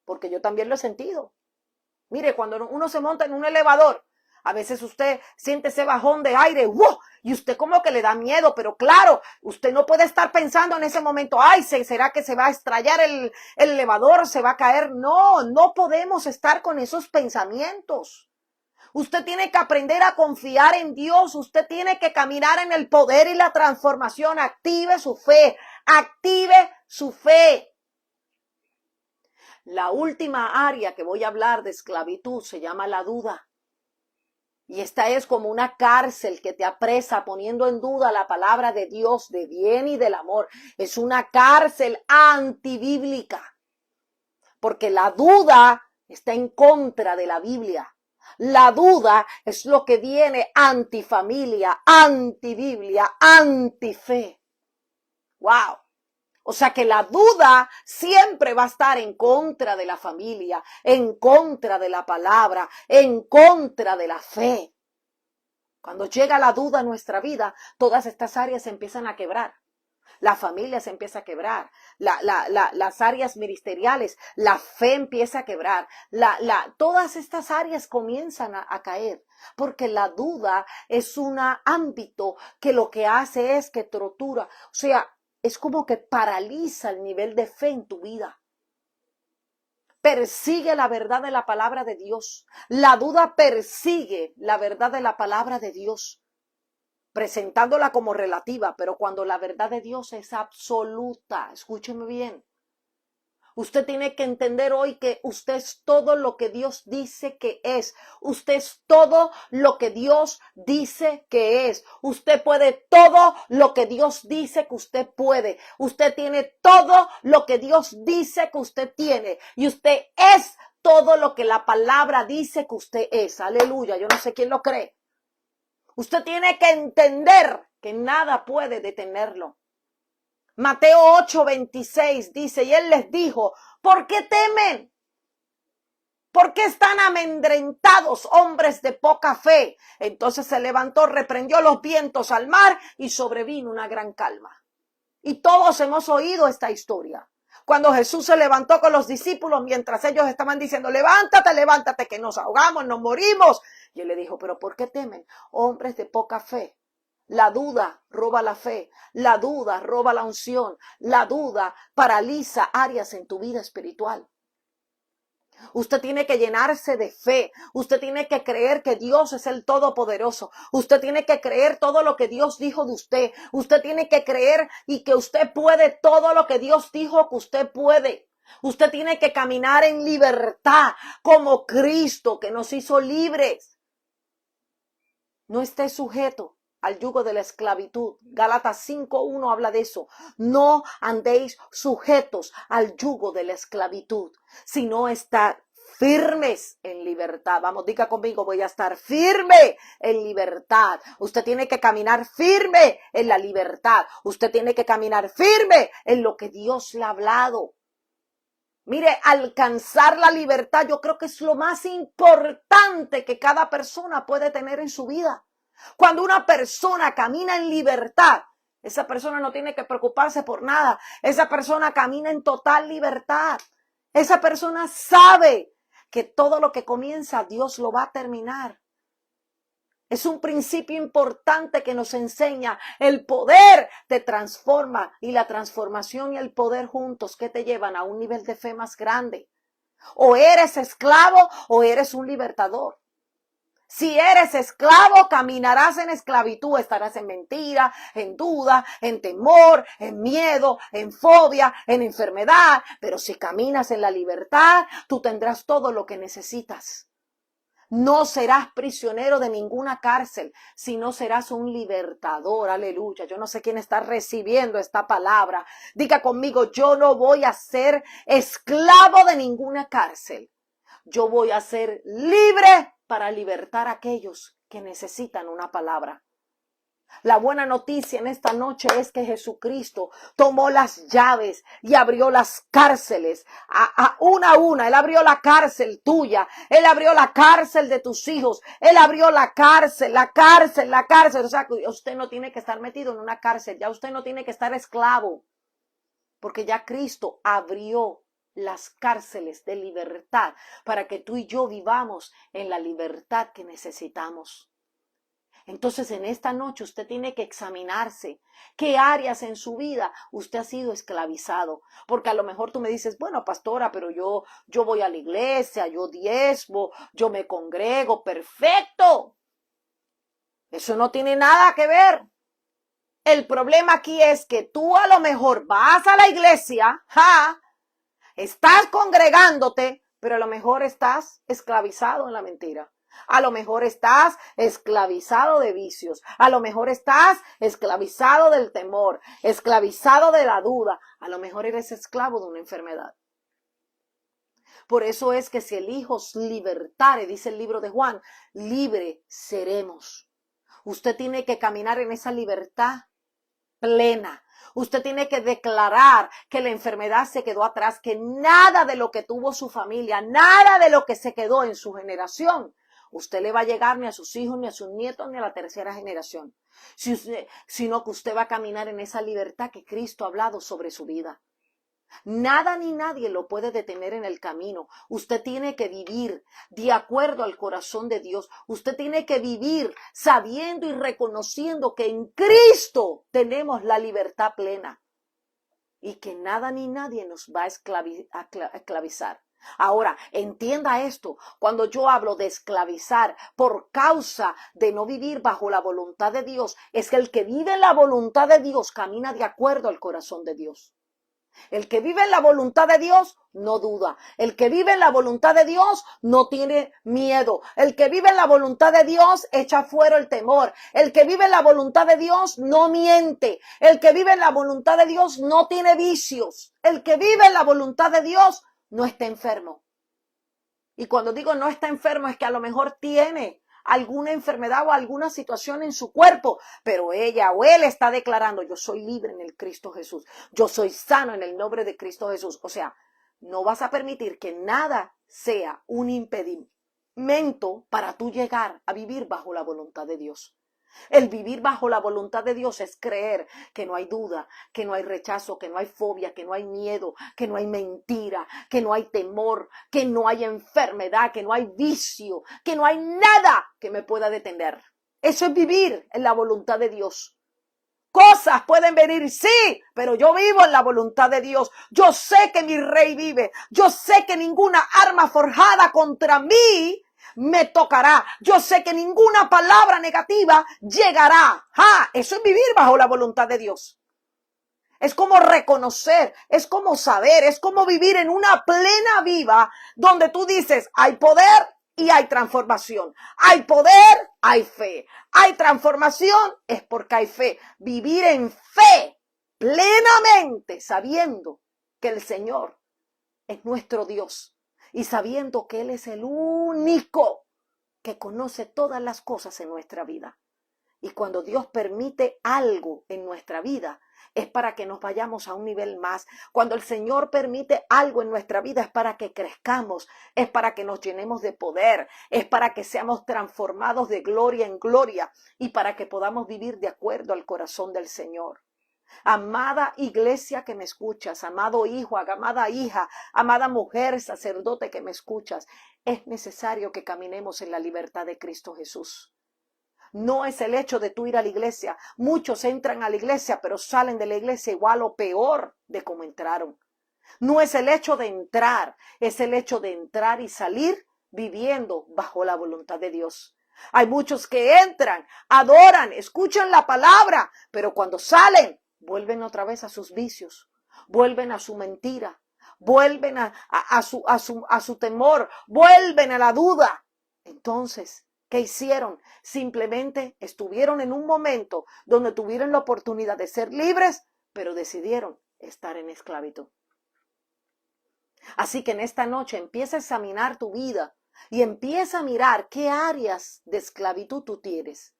Speaker 1: porque yo también lo he sentido. Mire, cuando uno se monta en un elevador, a veces usted siente ese bajón de aire, ¡wow! Y usted como que le da miedo, pero claro, usted no puede estar pensando en ese momento, ay, ¿será que se va a estrellar el elevador, se va a caer? No, no podemos estar con esos pensamientos. Usted tiene que aprender a confiar en Dios. Usted tiene que caminar en el poder y la transformación. Active su fe. active su fe. La última área que voy a hablar de esclavitud se llama la duda. Y esta es como una cárcel que te apresa poniendo en duda la palabra de Dios, de bien y del amor. Es una cárcel antibíblica. Porque la duda está en contra de la Biblia. La duda es lo que viene antifamilia, antibiblia, antife. ¡Wow! O sea que la duda siempre va a estar en contra de la familia, en contra de la palabra, en contra de la fe. Cuando llega la duda a nuestra vida, todas estas áreas se empiezan a quebrar. La familia se empieza a quebrar, las áreas ministeriales, la fe empieza a quebrar, todas estas áreas comienzan a caer, porque la duda es un ámbito que lo que hace es que tortura, o sea, es como que paraliza el nivel de fe en tu vida. Persigue la verdad de la palabra de Dios. La duda persigue la verdad de la palabra de Dios, presentándola como relativa, pero cuando la verdad de Dios es absoluta, escúcheme bien. Usted tiene que entender hoy que usted es todo lo que Dios dice que es. Usted es todo lo que Dios dice que es. Usted puede todo lo que Dios dice que usted puede. Usted tiene todo lo que Dios dice que usted tiene. Y usted es todo lo que la palabra dice que usted es. Aleluya, yo no sé quién lo cree. Usted tiene que entender que nada puede detenerlo. Mateo 8:26 dice, y él les dijo, ¿por qué temen? ¿Por qué están amedrentados, hombres de poca fe? Entonces se levantó, reprendió los vientos al mar y sobrevino una gran calma. Y todos hemos oído esta historia. Cuando Jesús se levantó con los discípulos mientras ellos estaban diciendo, levántate, levántate, que nos ahogamos, nos morimos. Y él le dijo, pero ¿por qué temen? Hombres de poca fe. La duda roba la fe, la duda roba la unción, la duda paraliza áreas en tu vida espiritual. Usted tiene que llenarse de fe. Usted tiene que creer que Dios es el Todopoderoso. Usted tiene que creer todo lo que Dios dijo de usted. Usted tiene que creer y que usted puede todo lo que Dios dijo que usted puede. Usted tiene que caminar en libertad como Cristo que nos hizo libres. No esté sujeto al yugo de la esclavitud. Gálatas 5:1 habla de eso. No andéis sujetos al yugo de la esclavitud, sino estar firmes en libertad. Vamos, diga conmigo, voy a estar firme en libertad. Usted tiene que caminar firme en la libertad. Usted tiene que caminar firme en lo que Dios le ha hablado. Mire, alcanzar la libertad yo creo que es lo más importante que cada persona puede tener en su vida. Cuando una persona camina en libertad, esa persona no tiene que preocuparse por nada. Esa persona camina en total libertad. Esa persona sabe que todo lo que comienza Dios lo va a terminar. Es un principio importante que nos enseña el poder te transforma y la transformación y el poder juntos que te llevan a un nivel de fe más grande. O eres esclavo o eres un libertador. Si eres esclavo, caminarás en esclavitud, estarás en mentira, en duda, en temor, en miedo, en fobia, en enfermedad. Pero si caminas en la libertad, tú tendrás todo lo que necesitas. No serás prisionero de ninguna cárcel, sino serás un libertador. Aleluya. Yo no sé quién está recibiendo esta palabra. Diga conmigo, yo no voy a ser esclavo de ninguna cárcel. Yo voy a ser libre para libertar a aquellos que necesitan una palabra. La buena noticia en esta noche es que Jesucristo tomó las llaves y abrió las cárceles a una. Él abrió la cárcel tuya. Él abrió la cárcel de tus hijos. Él abrió la cárcel. O sea, usted no tiene que estar metido en una cárcel. Ya usted no tiene que estar esclavo. Porque ya Cristo abrió las cárceles de libertad para que tú y yo vivamos en la libertad que necesitamos. Entonces en esta noche usted tiene que examinarse qué áreas en su vida usted ha sido esclavizado. Porque a lo mejor tú me dices, bueno, pastora, pero yo voy a la iglesia, yo diezmo, yo me congrego, perfecto. Eso no tiene nada que ver. El problema aquí es que tú a lo mejor vas a la iglesia, estás congregándote, pero a lo mejor estás esclavizado en la mentira. A lo mejor estás esclavizado de vicios. A lo mejor estás esclavizado del temor, esclavizado de la duda. A lo mejor eres esclavo de una enfermedad. Por eso es que si el Hijo os libertare, dice el libro de Juan, libre seremos. Usted tiene que caminar en esa libertad plena. Usted tiene que declarar que la enfermedad se quedó atrás, que nada de lo que tuvo su familia, nada de lo que se quedó en su generación, usted le va a llegar ni a sus hijos, ni a sus nietos, ni a la tercera generación, sino que usted va a caminar en esa libertad que Cristo ha hablado sobre su vida. Nada ni nadie lo puede detener en el camino. Usted tiene que vivir de acuerdo al corazón de Dios. Usted tiene que vivir sabiendo y reconociendo que en Cristo tenemos la libertad plena y que nada ni nadie nos va a esclavizar. Ahora, entienda esto, cuando yo hablo de esclavizar por causa de no vivir bajo la voluntad de Dios, es que el que vive en la voluntad de Dios camina de acuerdo al corazón de Dios. El que vive en la voluntad de Dios no duda. El que vive en la voluntad de Dios no tiene miedo. El que vive en la voluntad de Dios echa fuera el temor. El que vive en la voluntad de Dios no miente. El que vive en la voluntad de Dios no tiene vicios. El que vive en la voluntad de Dios no está enfermo. Y cuando digo no está enfermo es que a lo mejor tiene alguna enfermedad o alguna situación en su cuerpo, pero ella o él está declarando, yo soy libre en el Cristo Jesús, yo soy sano en el nombre de Cristo Jesús. O sea, no vas a permitir que nada sea un impedimento para tú llegar a vivir bajo la voluntad de Dios. El vivir bajo la voluntad de Dios es creer que no hay duda, que no hay rechazo, que no hay fobia, que no hay miedo, que no hay mentira, que no hay temor, que no hay enfermedad, que no hay vicio, que no hay nada que me pueda detener. Eso es vivir en la voluntad de Dios. Cosas pueden venir, sí, pero yo vivo en la voluntad de Dios. Yo sé que mi rey vive. Yo sé que ninguna arma forjada contra mí me tocará. Yo sé que ninguna palabra negativa llegará. Eso es vivir bajo la voluntad de Dios. Es como reconocer, es como saber, es como vivir en una plena vida donde tú dices, hay poder y hay transformación. Hay poder, hay fe. Hay transformación, es porque hay fe. Vivir en fe plenamente, sabiendo que el Señor es nuestro Dios y sabiendo que Él es el único que conoce todas las cosas en nuestra vida. Y cuando Dios permite algo en nuestra vida, es para que nos vayamos a un nivel más. Cuando el Señor permite algo en nuestra vida, es para que crezcamos, es para que nos llenemos de poder, es para que seamos transformados de gloria en gloria y para que podamos vivir de acuerdo al corazón del Señor. Amada iglesia que me escuchas, amado hijo, amada hija, amada mujer, sacerdote que me escuchas, es necesario que caminemos en la libertad de Cristo Jesús. No es el hecho de tú ir a la iglesia. Muchos entran a la iglesia, pero salen de la iglesia igual o peor de como entraron. No es el hecho de entrar, es el hecho de entrar y salir viviendo bajo la voluntad de Dios. Hay muchos que entran, adoran, escuchan la palabra, pero cuando salen, vuelven otra vez a sus vicios, vuelven a su mentira, vuelven a su temor, vuelven a la duda. Entonces, ¿qué hicieron? Simplemente estuvieron en un momento donde tuvieron la oportunidad de ser libres, pero decidieron estar en esclavitud. Así que en esta noche empieza a examinar tu vida y empieza a mirar qué áreas de esclavitud tú tienes.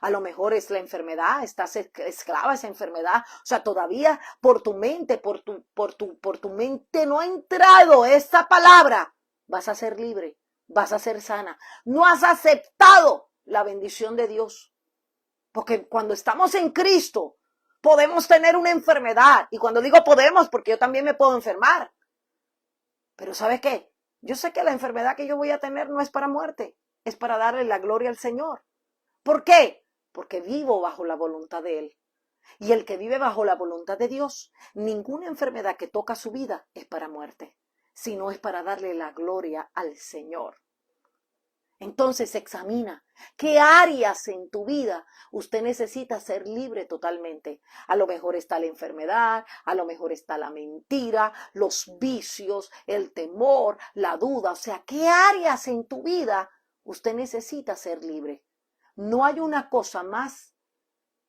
Speaker 1: A lo mejor es la enfermedad, estás esclava a esa enfermedad. O sea, todavía por tu mente, por tu mente no ha entrado esa palabra. Vas a ser libre, vas a ser sana. No has aceptado la bendición de Dios. Porque cuando estamos en Cristo, podemos tener una enfermedad. Y cuando digo podemos, porque yo también me puedo enfermar. Pero ¿sabe qué? Yo sé que la enfermedad que yo voy a tener no es para muerte, es para darle la gloria al Señor. ¿Por qué? Porque vivo bajo la voluntad de Él. Y el que vive bajo la voluntad de Dios, ninguna enfermedad que toca su vida es para muerte, sino es para darle la gloria al Señor. Entonces examina qué áreas en tu vida usted necesita ser libre totalmente. A lo mejor está la enfermedad, a lo mejor está la mentira, los vicios, el temor, la duda. O sea, ¿qué áreas en tu vida usted necesita ser libre? No hay una cosa más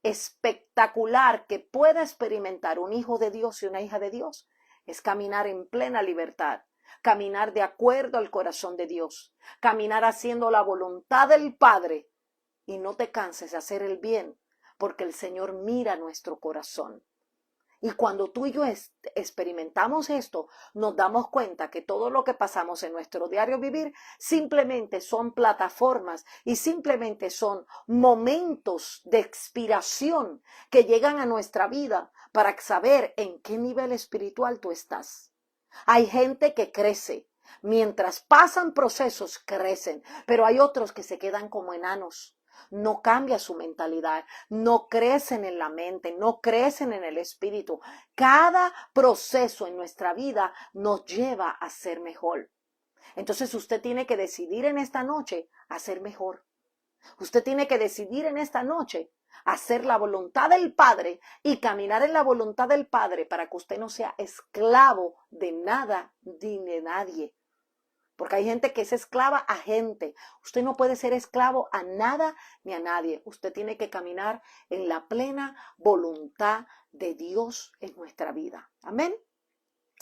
Speaker 1: espectacular que pueda experimentar un hijo de Dios y una hija de Dios. Es caminar en plena libertad, caminar de acuerdo al corazón de Dios, caminar haciendo la voluntad del Padre, y no te canses de hacer el bien, porque el Señor mira nuestro corazón. Y cuando tú y yo experimentamos esto, nos damos cuenta que todo lo que pasamos en nuestro diario vivir simplemente son plataformas y simplemente son momentos de expiración que llegan a nuestra vida para saber en qué nivel espiritual tú estás. Hay gente que crece. Mientras pasan procesos, crecen, pero hay otros que se quedan como enanos. No cambia su mentalidad, no crecen en la mente, no crecen en el espíritu. Cada proceso en nuestra vida nos lleva a ser mejor. Entonces usted tiene que decidir en esta noche a ser mejor. Usted tiene que decidir en esta noche hacer la voluntad del Padre y caminar en la voluntad del Padre para que usted no sea esclavo de nada ni de nadie. Porque hay gente que es esclava a gente. Usted no puede ser esclavo a nada ni a nadie. Usted tiene que caminar en la plena voluntad de Dios en nuestra vida. Amén.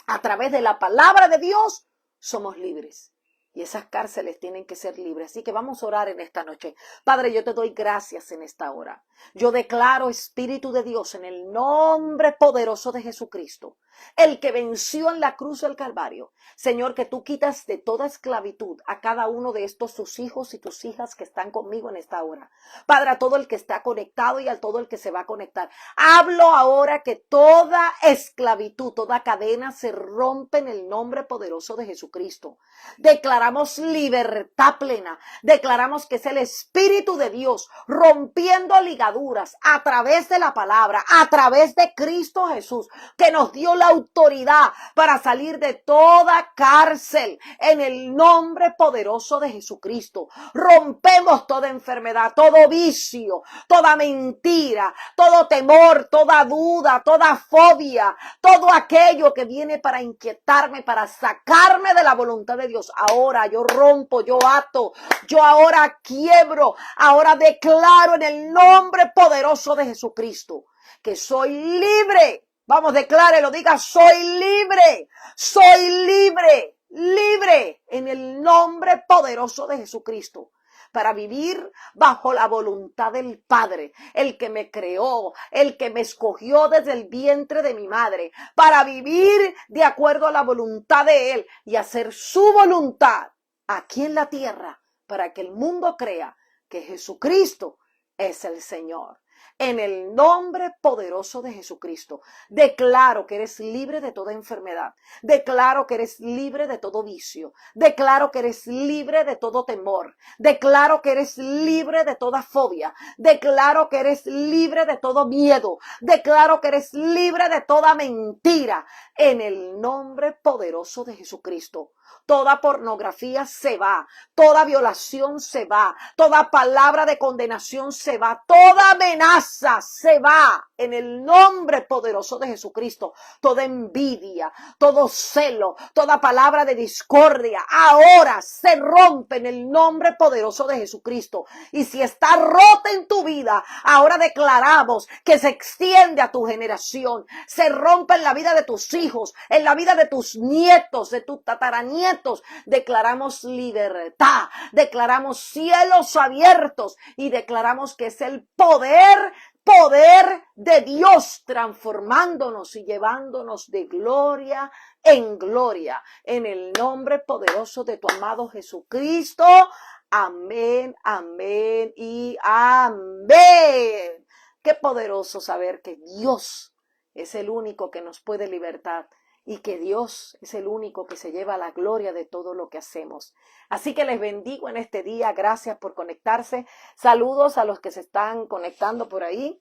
Speaker 1: A través de la palabra de Dios somos libres. Y esas cárceles tienen que ser libres. Así que vamos a orar en esta noche. Padre, yo te doy gracias en esta hora. Yo declaro, Espíritu de Dios, en el nombre poderoso de Jesucristo, el que venció en la cruz del Calvario. Señor, que tú quitas de toda esclavitud a cada uno de estos tus hijos y tus hijas que están conmigo en esta hora. Padre, a todo el que está conectado y a todo el que se va a conectar. Hablo ahora que toda esclavitud, toda cadena se rompe en el nombre poderoso de Jesucristo. Declaramos libertad plena. Declaramos que es el Espíritu de Dios rompiendo ligaduras a través de la palabra, a través de Cristo Jesús, que nos dio la autoridad para salir de toda cárcel en el nombre poderoso de Jesucristo. Rompemos toda enfermedad, todo vicio, toda mentira, todo temor, toda duda, toda fobia, todo aquello que viene para inquietarme, para sacarme de la voluntad de Dios. Ahora yo rompo, yo ato, yo ahora quiebro, ahora declaro en el nombre poderoso de Jesucristo que soy libre. Vamos, declárelo, diga, soy libre, libre en el nombre poderoso de Jesucristo. Para vivir bajo la voluntad del Padre, el que me creó, el que me escogió desde el vientre de mi madre, para vivir de acuerdo a la voluntad de Él y hacer su voluntad aquí en la tierra, para que el mundo crea que Jesucristo es el Señor. En el nombre poderoso de Jesucristo, declaro que eres libre de toda enfermedad. Declaro que eres libre de todo vicio. Declaro que eres libre de todo temor. Declaro que eres libre de toda fobia. Declaro que eres libre de todo miedo. Declaro que eres libre de toda mentira. En el nombre poderoso de Jesucristo. Toda pornografía se va, toda violación se va, toda palabra de condenación se va, toda amenaza se va en el nombre poderoso de Jesucristo. Toda envidia, todo celo, toda palabra de discordia, ahora se rompe en el nombre poderoso de Jesucristo. Y si está rota en tu vida, ahora declaramos que se extiende a tu generación, se rompe en la vida de tus hijos, en la vida de tus nietos, de tus tataranietos. Declaramos libertad, declaramos cielos abiertos y declaramos que es el poder de Dios transformándonos y llevándonos de gloria en gloria. En el nombre poderoso de tu amado Jesucristo. Amén, amén y amén. Qué poderoso saber que Dios es el único que nos puede libertar. Y que Dios es el único que se lleva la gloria de todo lo que hacemos. Así que les bendigo en este día. Gracias por conectarse. Saludos a los que se están conectando por ahí.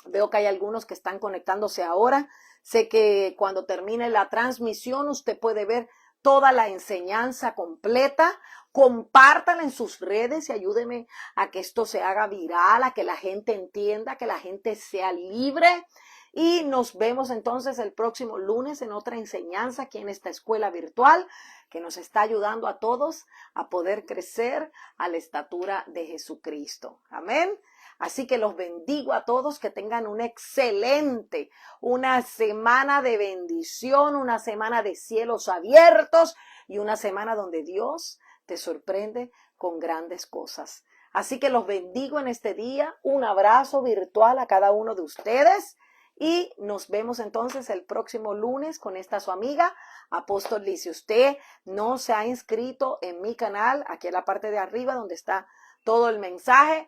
Speaker 1: Veo que hay algunos que están conectándose ahora. Sé que cuando termine la transmisión usted puede ver toda la enseñanza completa. compártala en sus redes y ayúdeme a que esto se haga viral, a que la gente entienda, que la gente sea libre. Y nos vemos entonces el próximo lunes en otra enseñanza aquí en esta escuela virtual que nos está ayudando a todos a poder crecer a la estatura de Jesucristo. Amén. Así que los bendigo a todos, que tengan una semana de bendición, una semana de cielos abiertos y una semana donde Dios te sorprende con grandes cosas. Así que los bendigo en este día. Un abrazo virtual a cada uno de ustedes. Y nos vemos entonces el próximo lunes con esta su amiga, Apóstol Liz. Si usted no se ha inscrito en mi canal, aquí en la parte de arriba donde está todo el mensaje,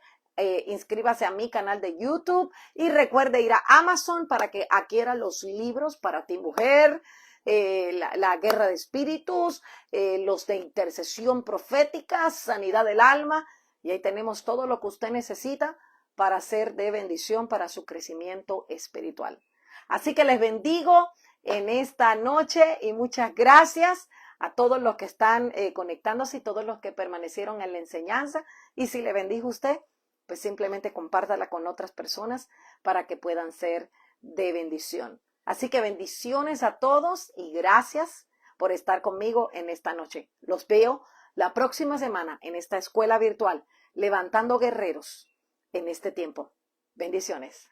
Speaker 1: inscríbase a mi canal de YouTube y recuerde ir a Amazon para que adquiera los libros Para ti mujer, la guerra de espíritus, los de intercesión profética, sanidad del alma, y ahí tenemos todo lo que usted necesita para ser de bendición para su crecimiento espiritual. Así que les bendigo en esta noche y muchas gracias a todos los que están conectándose y todos los que permanecieron en la enseñanza. Y si le bendijo usted, pues simplemente compártala con otras personas para que puedan ser de bendición. Así que bendiciones a todos y gracias por estar conmigo en esta noche. Los veo la próxima semana en esta escuela virtual, levantando guerreros en este tiempo. Bendiciones.